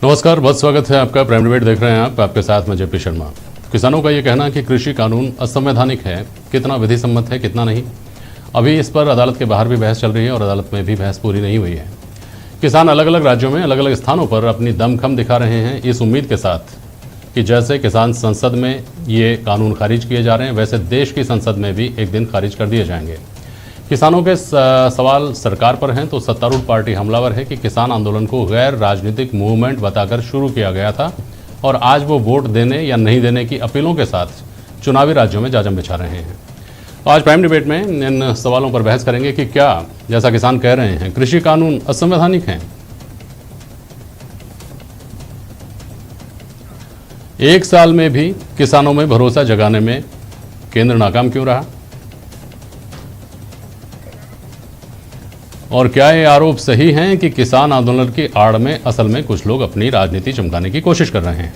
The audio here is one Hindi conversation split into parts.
नमस्कार, बहुत स्वागत है आपका। प्राइम डिबेट देख रहे हैं आप, आपके साथ मैं जेपी शर्मा। किसानों का ये कहना कि कृषि कानून असंवैधानिक है, कितना विधि सम्मत है कितना नहीं, अभी इस पर अदालत के बाहर भी बहस चल रही है और अदालत में भी बहस पूरी नहीं हुई है। किसान अलग अलग राज्यों में अलग अलग स्थानों पर अपनी दमखम दिखा रहे हैं, इस उम्मीद के साथ कि जैसे किसान संसद में ये कानून खारिज किए जा रहे हैं, वैसे देश की संसद में भी एक दिन खारिज कर दिए जाएंगे। किसानों के सवाल सरकार पर हैं तो सत्तारूढ़ पार्टी हमलावर है कि किसान आंदोलन को गैर राजनीतिक मूवमेंट बताकर शुरू किया गया था और आज वो वोट देने या नहीं देने की अपीलों के साथ चुनावी राज्यों में जाजम बिछा रहे हैं। तो आज प्राइम डिबेट में इन सवालों पर बहस करेंगे कि क्या, जैसा किसान कह रहे हैं, कृषि कानून असंवैधानिक हैं। एक साल में भी किसानों में भरोसा जगाने में केंद्र नाकाम क्यों रहा, और क्या ये आरोप सही हैं कि किसान आंदोलन की आड़ में असल में कुछ लोग अपनी राजनीति चमकाने की कोशिश कर रहे हैं।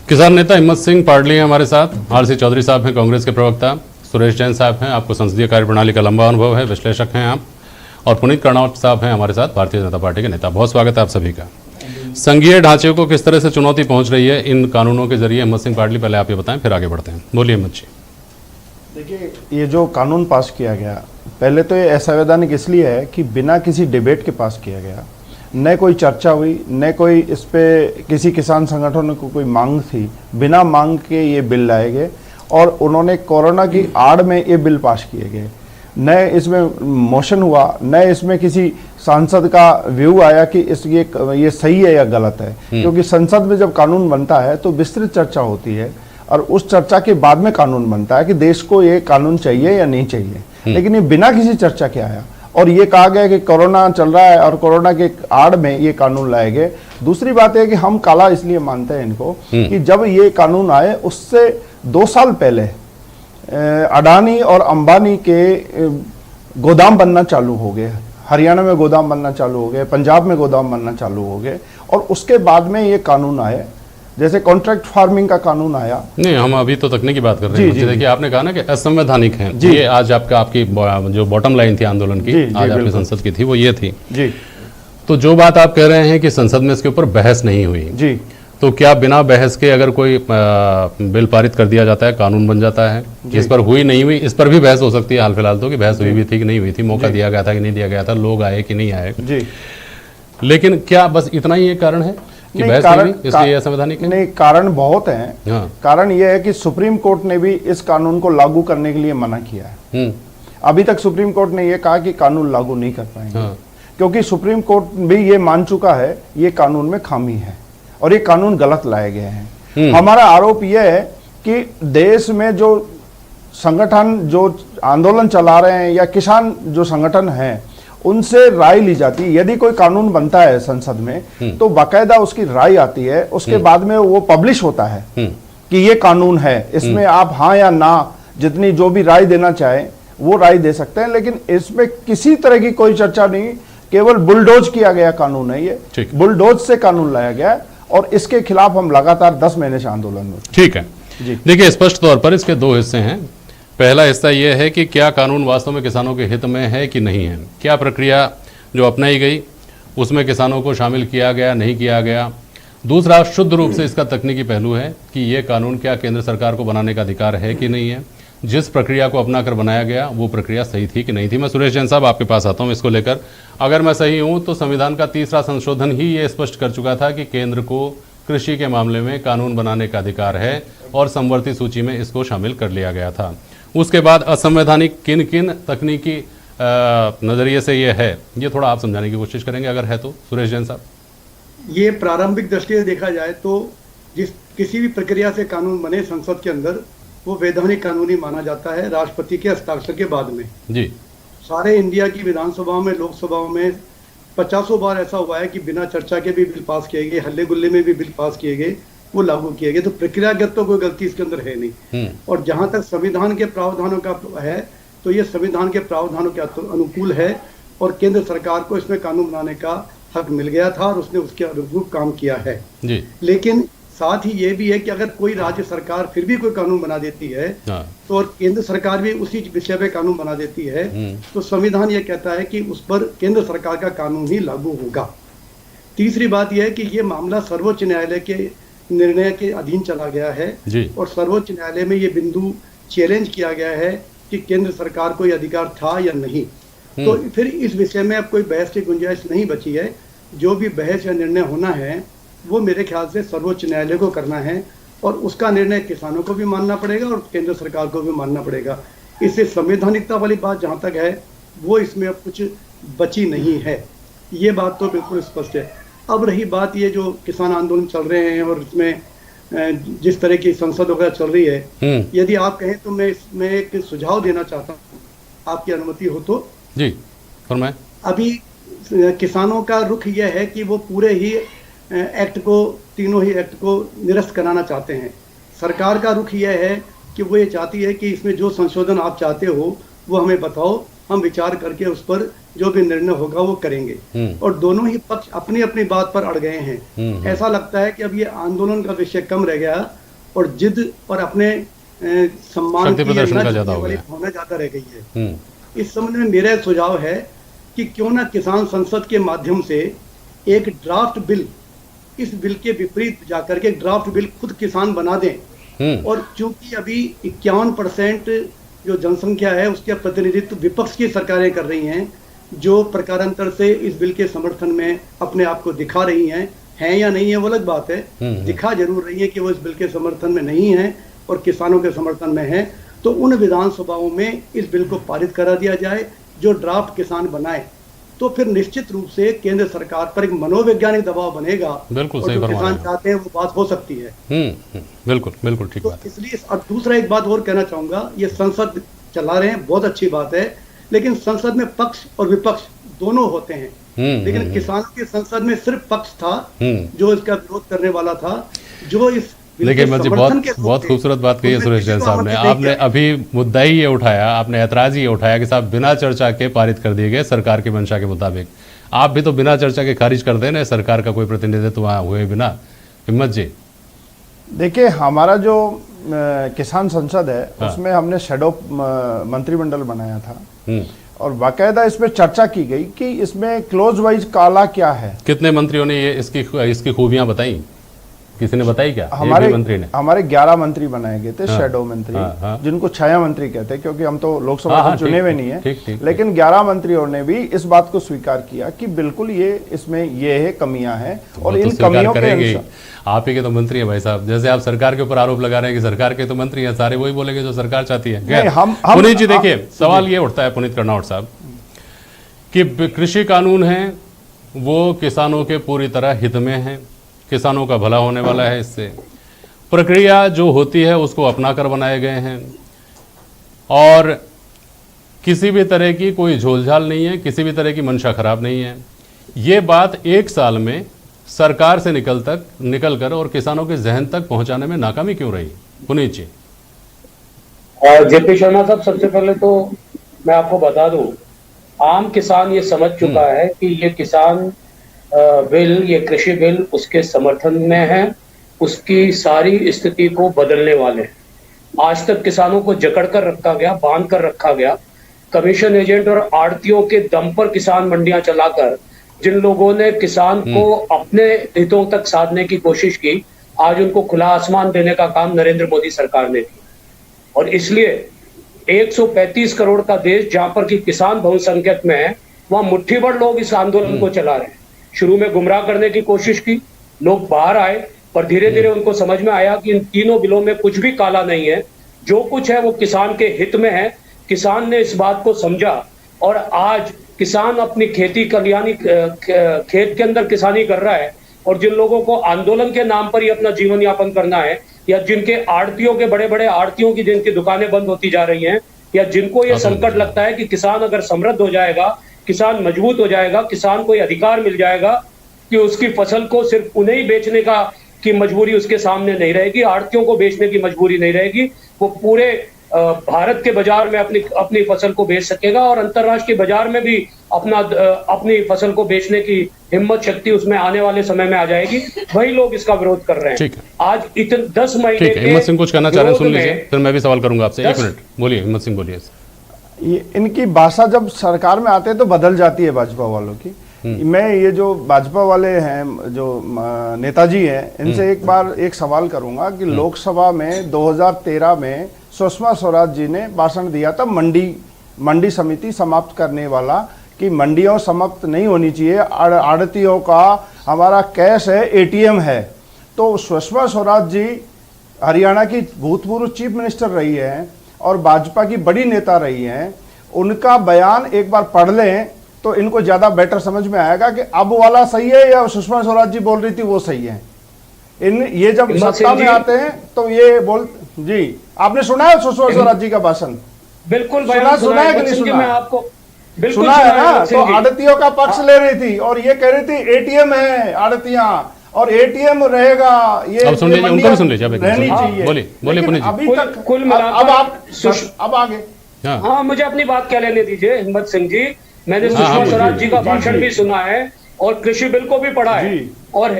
किसान नेता हिम्मत सिंह पाडली हैं हमारे साथ, आरसी चौधरी साहब हैं कांग्रेस के प्रवक्ता, सुरेश जैन साहब हैं, आपको संसदीय कार्यप्रणाली का लंबा अनुभव है, विश्लेषक हैं आप, और पुनीत कर्नावत साहब हैं हमारे साथ, भारतीय जनता पार्टी के नेता। बहुत स्वागत है आप सभी का। संघीय ढांचे को किस तरह से चुनौती पहुंच रही है इन कानूनों के जरिए, हिम्मत सिंह पाडली पहले आप ये बताएं, फिर आगे बढ़ते हैं। बोलिए हिम्मत जी। देखिए, ये जो कानून पास किया गया, पहले तो ये असंवैधानिक इसलिए है कि बिना किसी डिबेट के पास किया गया, न कोई चर्चा हुई, न कोई इस पे किसी किसान संगठनों को कोई मांग थी। बिना मांग के ये बिल लाए गए और उन्होंने कोरोना की आड़ में ये बिल पास किए गए। न इसमें मोशन हुआ, न इसमें किसी सांसद का व्यू आया कि ये सही है या गलत है, क्योंकि संसद में जब कानून बनता है तो विस्तृत चर्चा होती है और उस चर्चा के बाद में कानून बनता है कि देश को ये कानून चाहिए या नहीं चाहिए। लेकिन ये बिना किसी चर्चा के आया और ये कहा गया कि कोरोना चल रहा है और कोरोना के आड़ में ये कानून लाए गए। दूसरी बात है कि हम काला इसलिए मानते हैं इनको कि जब ये कानून आए उससे 2 साल पहले अडानी और अंबानी के गोदाम बनना चालू हो गए, हरियाणा में गोदाम बनना चालू हो गए, पंजाब में गोदाम बनना चालू हो गए, और उसके बाद में ये कानून आए, जैसे कॉन्ट्रैक्ट फार्मिंग का कानून आया। नहीं, हम अभी तो तकनीकी बात कर रहे हैं। देखिए, आपने कहा ना कि असंवैधानिक है, ये आज आपकी जो बॉटम लाइन थी आंदोलन की, आज आपकी संसद की थी, वो ये थी जी। तो जो बात आप कह रहे हैं कि संसद में इसके ऊपर बहस नहीं हुई जी, तो क्या बिना बहस के अगर कोई बिल पारित कर दिया जाता है, कानून बन जाता है? इस पर हुई नहीं हुई, इस पर भी बहस हो सकती है हाल फिलहाल तो, कि बहस हुई भी थी कि नहीं हुई थी, मौका दिया गया था कि नहीं दिया गया था, लोग आए कि नहीं आए जी। लेकिन क्या बस इतना ही एक कारण है कि बहस नहीं हुई इसलिए असंवैधानिक है? नहीं, कारण बहुत हैं। हाँ। कारण यह है कि सुप्रीम कोर्ट ने भी इस कानून को लागू करने के लिए मना किया है। अभी तक सुप्रीम कोर्ट ने यह कहा कि कानून लागू नहीं कर पाएंगे। हाँ। क्योंकि सुप्रीम कोर्ट भी ये मान चुका है ये कानून में खामी है और ये कानून गलत लाए गए हैं। हमारा आरोप यह है कि देश में जो संगठन जो आंदोलन चला रहे हैं या किसान जो संगठन हैं, उनसे राय ली जाती है। यदि कोई कानून बनता है संसद में तो बाकायदा उसकी राय आती है, उसके बाद में वो पब्लिश होता है कि ये कानून है, इसमें आप हाँ या ना जितनी जो भी राय देना चाहे वो राय दे सकते हैं। लेकिन इसमें किसी तरह की कोई चर्चा नहीं, केवल बुलडोज किया गया कानून है ये, बुलडोज से कानून लाया गया और इसके खिलाफ हम लगातार 10 महीने से आंदोलन में। ठीक है जी। देखिए, स्पष्ट तौर पर इसके 2 हिस्से हैं। पहला हिस्सा यह है कि क्या कानून वास्तव में किसानों के हित में है कि नहीं है, क्या प्रक्रिया जो अपनाई गई उसमें किसानों को शामिल किया गया नहीं किया गया। दूसरा शुद्ध रूप से इसका तकनीकी पहलू है कि यह कानून क्या केंद्र सरकार को बनाने का अधिकार है कि नहीं है, जिस प्रक्रिया को अपनाकर बनाया गया वो प्रक्रिया सही थी कि नहीं थी। मैं सुरेश जैन साहब आपके पास आता हूं इसको लेकर। अगर मैं सही हूं तो संविधान का 3रा संशोधन ही ये स्पष्ट कर चुका था कि केंद्र को कृषि के मामले में कानून बनाने का अधिकार है और समवर्ती सूची में इसको शामिल कर लिया गया था। उसके बाद असंवैधानिक किन किन तकनीकी नजरिए से ये है, ये थोड़ा आप समझाने की कोशिश करेंगे अगर है तो, सुरेश जैन साहब। ये प्रारंभिक दृष्टि से देखा जाए तो जिस किसी भी प्रक्रिया से कानून बने संसद के अंदर वो वैधानिक कानूनी माना जाता है राष्ट्रपति के हस्ताक्षर के बाद में जी। सारे इंडिया की विधानसभाओं में, लोकसभाओं में 50 बार ऐसा हुआ है कि बिना चर्चा के भी बिल पास किए गए, हल्ले गुल्ले में भी बिल पास किए गए, वो लागू किए गए। तो प्रक्रियागत तो कोई गलती इसके अंदर है नहीं। और जहां तक संविधान के प्रावधानों का है तो ये संविधान के प्रावधानों के अनुकूल है और केंद्र सरकार को इसमें कानून बनाने का हक मिल गया था और उसने उसके अनुरूप काम किया है जी। लेकिन साथ ही ये भी है कि अगर कोई राज्य सरकार फिर भी कोई कानून बना देती है तो और केंद्र सरकार भी उसी विषय पे कानून बना देती है तो संविधान ये कहता है कि उस पर केंद्र सरकार का कानून ही लागू होगा। तीसरी बात यह है कि ये मामला सर्वोच्च न्यायालय के निर्णय के अधीन चला गया है और सर्वोच्च न्यायालय में ये बिंदु चैलेंज किया गया है कि केंद्र सरकार को यह अधिकार था या नहीं। तो फिर इस विषय में अब कोई बहस की गुंजाइश नहीं बची है। जो भी बहस या निर्णय होना है वो मेरे ख्याल से सर्वोच्च न्यायालय को करना है और उसका निर्णय किसानों को भी मानना पड़ेगा और केंद्र सरकार को भी मानना पड़ेगा। इससे संवैधानिकता वाली बात जहाँ तक है वो इसमें अब कुछ बची नहीं है, ये बात तो बिल्कुल स्पष्ट है। अब रही बात ये जो किसान आंदोलन चल रहे हैं और इसमें जिस तरह की संसद वगैरह चल रही है, यदि आप कहें तो मैं इसमें एक सुझाव देना चाहता हूँ, आपकी अनुमति हो तो। जी फरमाएं। अभी किसानों का रुख यह है कि वो पूरे ही एक्ट को, तीनों ही एक्ट को निरस्त कराना चाहते हैं। सरकार का रुख यह है कि वो ये चाहती है कि इसमें जो संशोधन आप चाहते हो वो हमें बताओ, हम विचार करके उस पर जो भी निर्णय होगा वो करेंगे। और दोनों ही पक्ष अपनी अपनी बात पर अड़ गए हैं। ऐसा लगता है कि अब ये आंदोलन का विषय कम रह गया और जिद और अपने सम्मान की भावना ज्यादा रह गई है। इस संबंध में मेरा सुझाव है कि क्यों ना किसान संसद के माध्यम से एक ड्राफ्ट बिल, इस बिल के विपरीत जाकर के ड्राफ्ट बिल खुद किसान बना दें। और चूंकि अभी 51% जो जनसंख्या है उसके प्रतिनिधित्व विपक्ष की सरकारें कर रही हैं, जो प्रकारांतर से इस बिल के समर्थन में अपने आप को दिखा रही हैं या नहीं है वो अलग बात है, दिखा जरूर रही है कि वो इस बिल के समर्थन में नहीं है और किसानों के समर्थन में है, तो उन विधानसभाओं में इस बिल को पारित करा दिया जाए जो ड्राफ्ट किसान बनाए। तो फिर निश्चित रूप से केंद्र सरकार पर एक मनोवैज्ञानिक दबाव बनेगा। बिल्कुल और सही जो किसान चाहते हैं वो बात हो सकती है। बिल्कुल बिल्कुल ठीक तो बात। इसलिए और दूसरा एक बात और कहना चाहूंगा, ये संसद चला रहे हैं बहुत अच्छी बात है, लेकिन संसद में पक्ष और विपक्ष दोनों होते हैं। लेकिन किसानों की संसद में सिर्फ पक्ष था जो इसका विरोध करने वाला था, जो इस देखिए मुझे बहुत खूबसूरत बात कही है सुरेश जैन साहब ने। आपने अभी मुद्दा ही ये उठाया, आपने ऐतराज ये उठाया कि साहब बिना चर्चा के पारित कर दिए गए सरकार की मंशा के मुताबिक। आप भी तो बिना चर्चा के खारिज कर देना सरकार का कोई प्रतिनिधित्व वहाँ हुए बिना। हिम्मत जी देखिए, हमारा जो किसान संसद है उसमें हमने शैडो मंत्रिमंडल बनाया था और बाकायदा इस पर चर्चा की गई कि इसमें क्लोज वाइज काला क्या है। कितने मंत्रियों ने ये इसकी खूबियां बताई? किसी ने बताई क्या? हमारे मंत्री ने? हमारे 11 मंत्री बनाए गए थे, शैडो मंत्री, जिनको छाया मंत्री कहते हैं, क्योंकि हम तो लोकसभा में चुने हुए नहीं है। लेकिन 11 मंत्रियों ने भी इस बात को स्वीकार किया कि बिल्कुल ये इसमें ये है कमियां हैं और इन कमियों के आप ही के तो मंत्री है भाई साहब। जैसे आप सरकार के ऊपर आरोप लगा रहे हैं कि सरकार के तो मंत्री हैं, सारे वही बोलेंगे जो सरकार चाहती है। पुनीत जी देखिए, सवाल ये उठता है पुनीत कर्नावट साहब कि कृषि कानून है वो किसानों के पूरी तरह हित में है, किसानों का भला होने वाला है। इससे प्रक्रिया जो होती है उसको अपनाकर बनाए गए हैं और किसी भी तरह की कोई झोलझाल नहीं है, किसी भी तरह की मंशा खराब नहीं है। ये बात 1 साल में सरकार से निकलकर और किसानों के जहन तक पहुंचाने में नाकामी क्यों रही? पुनीत जी। जेपी शर्मा साहब, सबसे पहले तो मैं आपको बता दूं, आम किसान ये समझ चुका है कि ये किसान बिल, ये कृषि बिल उसके समर्थन में है, उसकी सारी स्थिति को बदलने वाले हैं। आज तक किसानों को जकड़ कर रखा गया, बांध कर रखा गया। कमीशन एजेंट और आड़तियों के दम पर किसान मंडियां चलाकर जिन लोगों ने किसान को अपने हितों तक साधने की कोशिश की, आज उनको खुला आसमान देने का काम नरेंद्र मोदी सरकार ने किया। और इसलिए 135 करोड़ का देश जहां पर कि किसान बहुसंख्यक में है, वहां मुट्ठी भर लोग इस आंदोलन को चला रहे हैं। शुरू में गुमराह करने की कोशिश की, लोग बाहर आए, पर धीरे धीरे उनको समझ में आया कि इन तीनों बिलों में कुछ भी काला नहीं है, जो कुछ है वो किसान के हित में है। किसान ने इस बात को समझा और आज किसान अपनी खेती कल्याणी खेत के अंदर किसानी कर रहा है। और जिन लोगों को आंदोलन के नाम पर ही अपना जीवन यापन करना है, या जिनके आड़तियों के बड़े बड़े आड़तियों की जिनकी दुकानें बंद होती जा रही हैं, या जिनको ये संकट लगता है कि किसान अगर समृद्ध हो जाएगा, किसान मजबूत हो जाएगा, किसान को अधिकार मिल जाएगा कि उसकी फसल को सिर्फ उन्हें ही बेचने की मजबूरी उसके सामने नहीं रहेगी, आड़तियों को बेचने की मजबूरी नहीं रहेगी, वो पूरे भारत के बाजार में अपनी फसल को बेच सकेगा और अंतर्राष्ट्रीय बाजार में भी अपनी फसल को बेचने की हिम्मत शक्ति उसमें आने वाले समय में आ जाएगी। वही लोग इसका विरोध कर रहे हैं। आज इतने 10 महीने के हिम्मत सिंह कुछ कहना चाह रहे हैं, सुन लीजिए, फिर मैं भी सवाल करूंगा आपसे। 1 मिनट बोलिए, हिम्मत सिंह बोलिए। इनकी भाषा जब सरकार में आते हैं तो बदल जाती है भाजपा वालों की। मैं ये जो भाजपा वाले हैं, जो नेताजी हैं, इनसे एक बार एक सवाल करूंगा कि लोकसभा में 2013 में सुषमा स्वराज जी ने भाषण दिया था मंडी समिति समाप्त करने वाला, कि मंडियों समाप्त नहीं होनी चाहिए, आड़तियों का हमारा कैश है, एटीएम है। तो सुषमा स्वराज जी हरियाणा की भूतपूर्व चीफ मिनिस्टर रही है और भाजपा की बड़ी नेता रही हैं। उनका बयान एक बार पढ़ लें तो इनको ज्यादा बेटर समझ में आएगा कि अब वाला सही है या सुषमा स्वराज जी बोल रही थी वो सही है। ये जब सत्ता में आते हैं तो ये जी, आपने सुना है सुषमा स्वराज जी का भाषण? बिल्कुल सुना है कि नहीं सुना? मैं आपको सुना है ना? तो आड़तियों का पक्ष ले रही थी और ये कह रही थी एटीएम है आड़तियां और एटीएम रहेगा, ये अब सुन लीजिए, उनको भी सुन लीजिए, रहनी चाहिए। बोलिए पुनीत जी। अभी तक कुल अब आगे हाँ, मुझे अपनी बात क्या लेने दीजिए हिम्मत सिंह जी। मैंने सुषमा स्वराज जी का भाषण भी सुना है और कृषि बिल को भी पढ़ा है। और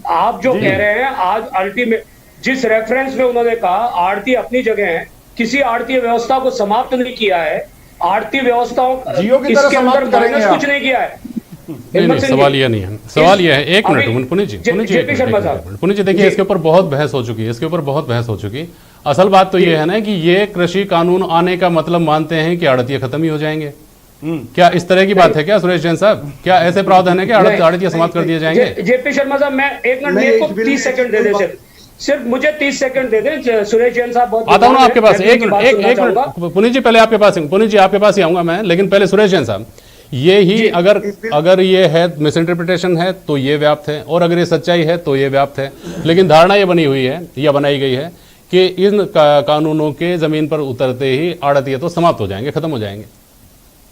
आप जो कह रहे हैं, आज अल्टीमेट जिस रेफरेंस में उन्होंने कहा आड़ती अपनी जगह है, किसी आड़ती व्यवस्था को समाप्त नहीं किया है। आड़ती व्यवस्थाओं इसके अंदर माइनस कुछ नहीं किया है। नहीं, सवाल यह नहीं है, सवाल यह है। 1 मिनट पुनीत जी, पुनीत जी देखिए, इसके ऊपर बहुत बहस हो चुकी है, असल बात तो ये है ना कि ये कृषि कानून आने का मतलब मानते हैं कि आड़तियां खत्म ही हो जाएंगे। क्या इस तरह की बात है क्या सुरेश जैन साहब? क्या ऐसे प्रावधान है कि आड़तियां समाप्त कर दिए जाएंगे? जेपी शर्मा साहब, मैं 1 मिनट, मेरे को 30 सेकंड दे दे, सिर्फ मुझे 30 सेकंड दे दे। सुरेश जैन साहब बहुत आता हूं ना आपके पास। एक मिनट पुनीत जी, पहले आपके पास, पुनीत जी आपके पास ही आऊंगा मैं, लेकिन पहले सुरेश जैन साहब, ये ही अगर ये है मिस इंटरप्रिटेशन है तो ये व्याप्त है, और अगर ये सच्चाई है तो ये व्याप्त है। लेकिन धारणा ये बनी हुई है या बनाई गई है कि इन कानूनों के जमीन पर उतरते ही आड़तियां तो समाप्त हो जाएंगे, खत्म हो जाएंगे।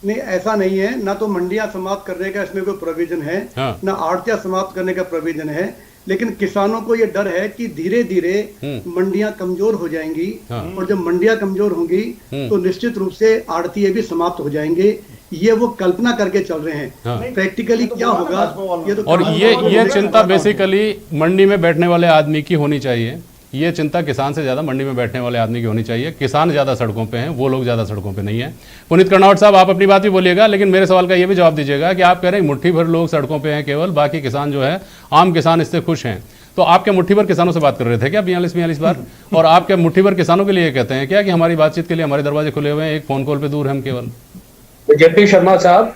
नहीं, ऐसा नहीं है। ना तो मंडियां समाप्त करने का इसमें कोई प्रोविजन है, ना आड़तियां समाप्त करने का प्रोविजन है। लेकिन किसानों को ये डर है कि धीरे धीरे मंडियां कमजोर हो जाएंगी और जब मंडियां कमजोर होंगी तो निश्चित रूप से आड़तिये भी समाप्त हो जाएंगे। ये वो कल्पना करके चल रहे हैं। प्रैक्टिकली क्या होगा ये तो, और ये चिंता बेसिकली मंडी में बैठने वाले आदमी की होनी चाहिए। ये चिंता किसान से ज्यादा मंडी में बैठने वाले आदमी की होनी चाहिए। किसान ज्यादा सड़कों पे हैं, वो लोग ज्यादा सड़कों पे नहीं है। पुनीत कर्नावट साहब, आप अपनी बात भी बोलिएगा, लेकिन मेरे सवाल का ये भी जवाब दीजिएगा कि आप कह रहे हैं मुट्ठी भर लोग सड़कों पे हैं केवल, बाकी किसान जो है आम किसान इससे खुश हैं। तो आप क्या मुट्ठी भर किसानों से बात कर रहे थे क्या 42 बार? और आप क्या मुट्ठी भर किसानों के लिए कहते हैं क्या कि हमारी बातचीत के लिए हमारे दरवाजे खुले हुए हैं, एक फोन कॉल पे दूर है हम केवल? जेपी शर्मा साहब,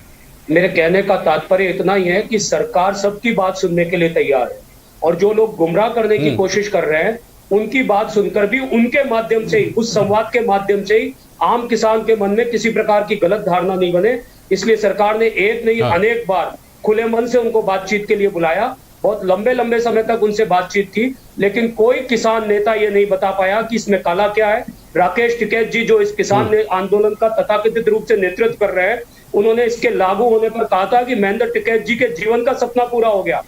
मेरे कहने का तात्पर्य इतना ही है कि सरकार सबकी बात सुनने के लिए तैयार है और जो लोग गुमराह करने की कोशिश कर रहे हैं उनकी बात सुनकर भी उनके माध्यम से ही, उस संवाद के माध्यम से ही आम किसान के मन में किसी प्रकार की गलत धारणा नहीं बने, इसलिए सरकार ने एक नहीं अनेक बार खुले मन से उनको बातचीत के लिए बुलाया। बहुत लंबे समय तक उनसे बातचीत थी, लेकिन कोई किसान नेता ये नहीं बता पाया कि इसमें काला क्या है। राकेश टिकैत जी जो इस किसान आंदोलन का तथाकथित रूप से नेतृत्व कर रहे हैं, उन्होंने इसके लागू होने पर कहा था कि महेंद्र टिकैत जी के जीवन का सपना पूरा हो गया,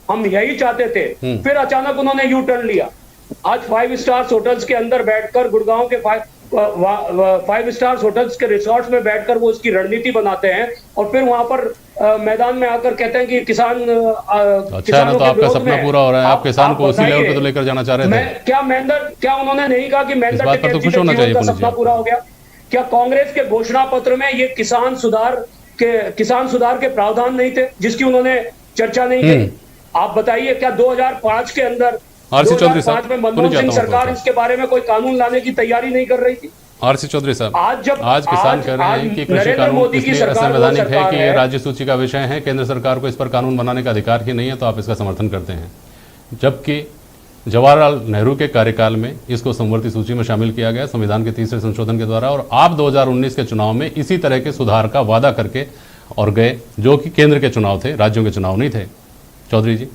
हम यही चाहते थे। फिर अचानक उन्होंने यू टर्न लिया। आज 5 स्टार होटल्स के अंदर बैठकर, गुड़गांव के 5 स्टार होटल्स के रिसोर्ट्स में बैठकर वो उसकी रणनीति बनाते हैं और फिर वहां पर मैदान में आकर कहते हैं कि किसान अच्छा है ना, तो आपका सपना पूरा हो रहा है। आप किसान को उसी लेवल पे तो लेकर जाना चाह रहे थे। क्या उन्होंने नहीं कहा कि महेंद्र टिकैत जी के जीवन का सपना पूरा हो गया? क्या कांग्रेस के घोषणा पत्र में ये किसान सुधार के प्रावधान नहीं थे जिसकी उन्होंने चर्चा नहीं की? आप बताइए, क्या 2005 के अंदर, 2005 में मनमोहन सिंह सरकार इसके बारे में कोई कानून लाने की तैयारी नहीं कर रही थी? आरसी चौधरी साहब, आज किसान कह रहे हैं कि कृषि कानून इसलिए असंवैधानिक है कि ये राज्य सूची का विषय है, केंद्र सरकार को इस पर कानून बनाने का अधिकार ही नहीं है, तो आप इसका समर्थन करते हैं। जबकि जवाहरलाल नेहरू के कार्यकाल में इसको संवर्ती सूची में शामिल किया गया संविधान के 3रे संशोधन के द्वारा, और आप 2019 के चुनाव में इसी तरह के सुधार का वादा करके और गए, जो कि केंद्र के चुनाव थे, राज्यों के चुनाव नहीं थे। चौधरी जी।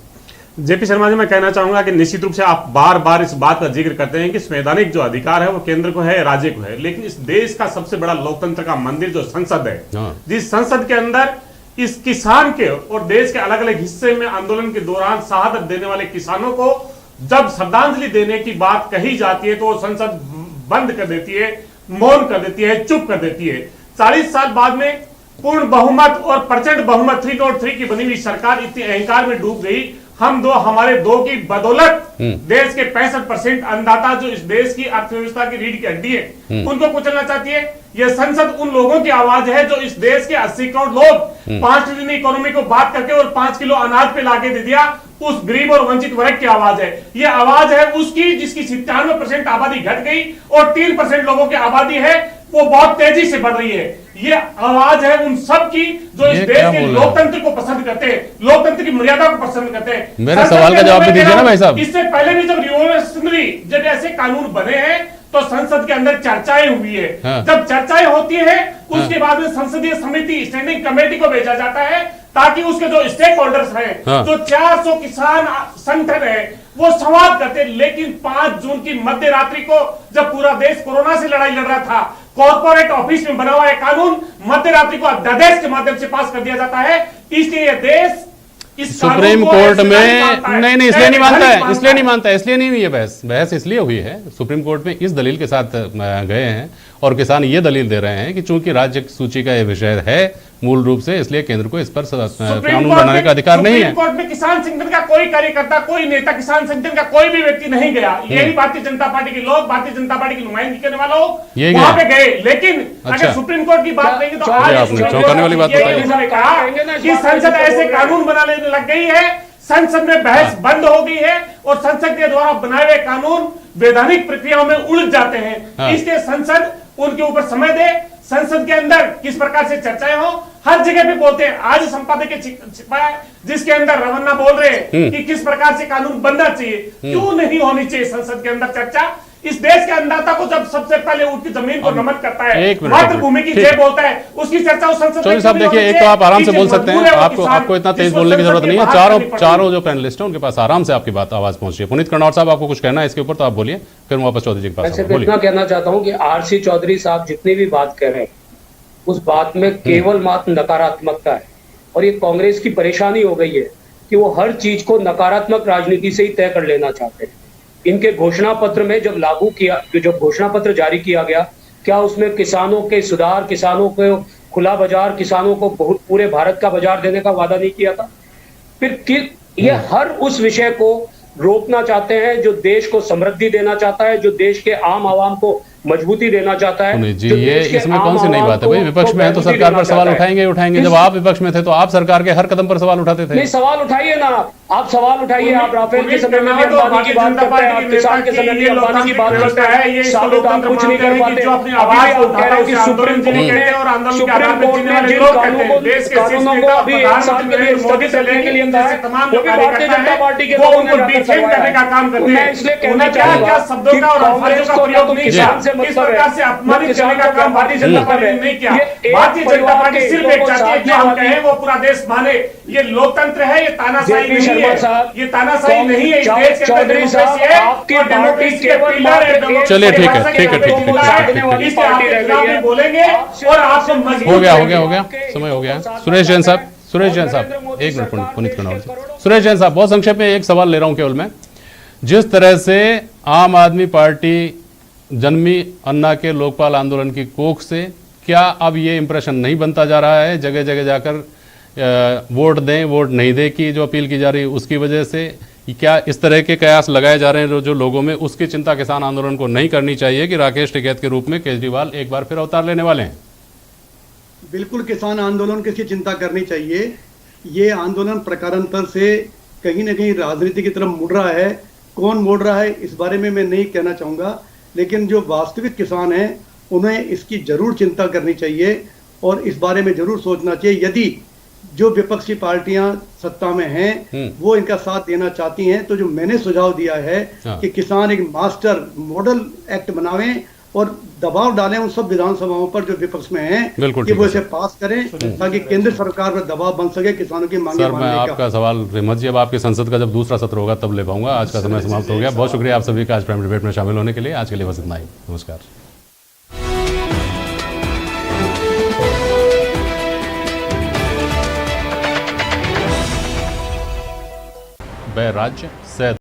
जेपी शर्मा जी, मैं कहना चाहूंगा कि निश्चित रूप से आप बार बार इस बात का जिक्र करते हैं कि संवैधानिक जो अधिकार है वो केंद्र को है, राज्य को है, लेकिन इस देश का सबसे बड़ा लोकतंत्र का मंदिर जो संसद है, जिस संसद के अंदर इस किसान के और देश के अलग अलग हिस्से में आंदोलन के दौरान शहादत देने वाले किसानों को जब श्रद्धांजलि देने की बात कही जाती है तो वो संसद बंद कर देती है। मौन कर देती है, चुप कर देती है। 40 साल बाद में पूर्ण बहुमत और प्रचंड बहुमत 303 की बनी हुई सरकार इतनी अहंकार में डूब गई, हम दो हमारे दो की बदौलत देश के 65% अन्नदाता जो इस देश की अर्थव्यवस्था की रीढ़ की हड्डी है उनको कुचलना चाहती है। यह संसद उन लोगों की आवाज है जो इस देश के 80 करोड़ लोग 5 ट्रिलियन इकोनॉमी को बात करके और 5 किलो अनाज पे लाके दे दिया, उस गरीब और वंचित वर्ग की आवाज है। यह आवाज है उसकी जिसकी 97% आबादी घट गई और 3% लोगों की आबादी है वो बहुत तेजी से बढ़ रही है। ये आवाज है उन सब की जो इस देश के लोकतंत्र को पसंद करते हैं, लोकतंत्र की मर्यादा को पसंद करते हैं। मेरे सवाल का जवाब भी दीजिए ना भाई साहब। इससे पहले भी जब रिवोल्यूशनरी जब ऐसे कानून बने हैं तो संसद के अंदर चर्चाएं हुई है। हाँ। जब चर्चाएं होती है उसके बाद में संसदीय समिति स्टैंडिंग कमेटी को भेजा जाता है ताकि उसके जो स्टेक होल्डर्स हैं, हाँ। जो 400 किसान संगठन है वो संवाद करते। लेकिन 5 जून की मध्य रात्रि को जब पूरा देश कोरोना से लड़ाई लड़ रहा था, कॉर्पोरेट ऑफिस में बना हुआ है कानून मध्य रात्रि को अध्यादेश के माध्यम से पास कर दिया जाता है। इसलिए यह देश सुप्रीम कोर्ट में नहीं इसलिए नहीं मानता है, इसलिए नहीं हुई है बहस इसलिए हुई है। सुप्रीम कोर्ट में इस दलील के साथ गए हैं और किसान ये दलील दे रहे हैं कि चूंकि राज्य सूची का ये विषय है मूल रूप से, इसलिए केंद्र को इस पर कानून बनाने का अधिकार नहीं है। सुप्रीम कोर्ट में किसान संगठन का कोई कार्यकर्ता, कोई नेता, किसान संगठन का कोई भी व्यक्ति नहीं गया। यही भारतीय जनता पार्टी के लोग, भारतीय जनता पार्टी की नुमाइंदगी करने वाला हो वहां पे गए। लेकिन अगर सुप्रीम कोर्ट की बात करेंगे तो आज आपने चौंकाने वाली बात बताई कि संसद ऐसे कानून बनाने लग गई है, संसद में बहस बंद हो गई है और संसद के द्वारा बनाए हुए कानून वैधानिक प्रक्रियाओं में उलझ जाते हैं। इसलिए संसद उनके ऊपर समय दे, संसद के अंदर किस प्रकार से चर्चाएं हो, हर जगह पे बोलते हैं। आज संपादक छिपाया जिसके अंदर रवन्ना बोल रहे हैं कि किस प्रकार से कानून बनना चाहिए, क्यों नहीं होनी चाहिए संसद के अंदर चर्चा। इस देश के अन्नदाता को जब सबसे पहले उनकी जमीन को नमन करता है, मातृभूमि की जय बोलता है, उसकी चर्चा उस संसद में साहब देखिए, एक तो आप आराम से बोल सकते हैं, आपको इतना तेज बोलने की जरूरत नहीं है। चारों जो पैनलिस्ट हैं उनके पास आराम से आपकी बात आवाज पहुंची है। पुनीत कर्नाड साहब आपको कुछ कहना है इसके ऊपर तो आप बोलिए, फिर वापस चौधरी जी के पास बोलिए। इतना कहना चाहता हूँ कि आरसी चौधरी साहब जितनी भी बात कह रहे हैं उस बात में केवल मात्र नकारात्मकता है और ये कांग्रेस की परेशानी हो गई है कि वो हर चीज को नकारात्मक राजनीति से ही तय कर लेना चाहते हैं। इनके घोषणा पत्र में जब घोषणा पत्र जारी किया गया, क्या उसमें किसानों के सुधार, किसानों को खुला बाजार, किसानों को बहुत पूरे भारत का बाजार देने का वादा नहीं किया था? फिर ये हर उस विषय को रोकना चाहते हैं जो देश को समृद्धि देना चाहता है, जो देश के आम आवाम को मजबूती देना चाहता है। जी ये इसमें कौन सी नई बात है भाई? विपक्ष में है तो सरकार पर सवाल उठाएंगे। जब आप विपक्ष में थे तो आप सरकार के हर कदम पर सवाल उठाते थे। नहीं, सवाल उठाइए ना, आप सवाल उठाइए। आप राफेल के समय में अंबानी की बात करते हैं, आप किसान के समय में अंबानी की बात करते हैं, साबित आप कुछ नहीं कर पाते। अभी आप कह रहे हैं कि सुप्रीम कोर्ट ने जिन कानूनों को अभी 1 साल के लिए स्थगित रखने के लिए कहा है, वो भी भारतीय जनता पार्टी के लोगों ने करने का काम करते हैं। मैं इसलिए कहना चाहूंगा कि कांग्रेस को या तो किसान से मतलब है, अपमानित करने का काम भारतीय जनता पार्टी ने नहीं किया। भारतीय जनता पार्टी सिर्फ एक चाहती है कि हम कहें वो पूरा देश माने। ये लोकतंत्र है, ये तानाशाही नहीं है, ये तानाशाही नहीं है। इस देश के अंदर डेमोक्रेसी है, आपकी पार्टी केवल चलिए ठीक है बोलेंगे और आपसे हो गया समय हो गया। सुरेश जैन साहब एक मिनट, पुनीत कर्नाड जी। सुरेश जैन साहब बहुत संक्षेप में एक सवाल ले रहा हूं केवल मैं। जिस तरह से आम आदमी पार्टी जन्मी अन्ना के लोकपाल आंदोलन की कोख से, क्या अब ये इंप्रेशन नहीं बनता जा रहा है जगह जगह जाकर वोट दें वोट नहीं दें की जो अपील की जा रही है उसकी वजह से? क्या इस तरह के कयास लगाए जा रहे हैं जो लोगों में, उसकी चिंता किसान आंदोलन को नहीं करनी चाहिए कि राकेश टिकैत के रूप में केजरीवाल एक बार फिर अवतार लेने वाले हैं? बिल्कुल किसान आंदोलन की चिंता करनी चाहिए। ये आंदोलन प्रकारांतर से कहीं ना कहीं राजनीति की तरफ मुड़ रहा है। कौन मोड़ रहा है इस बारे में मैं नहीं कहना चाहूँगा, लेकिन जो वास्तविक किसान हैं उन्हें इसकी जरूर चिंता करनी चाहिए और इस बारे में जरूर सोचना चाहिए। यदि जो विपक्षी पार्टियां सत्ता में हैं वो इनका साथ देना चाहती हैं तो जो मैंने सुझाव दिया है कि किसान एक मास्टर मॉडल एक्ट बनावें और दबाव डालें उन सब विधानसभाओं पर जो विपक्ष में हैं कि वो इसे पास करें ताकि केंद्र सरकार पर दबाव बन सके किसानों की मांगे मानने का। मैं आपका सवाल रेमत जी अब आपकी संसद का जब दूसरा सत्र होगा तब ले पाऊंगा। आज का समय समाप्त हो गया। बहुत शुक्रिया आप सभी का आज प्राइम डिबेट में शामिल होने के लिए। आज के लिए बस इतना ही। नमस्कार। राज्य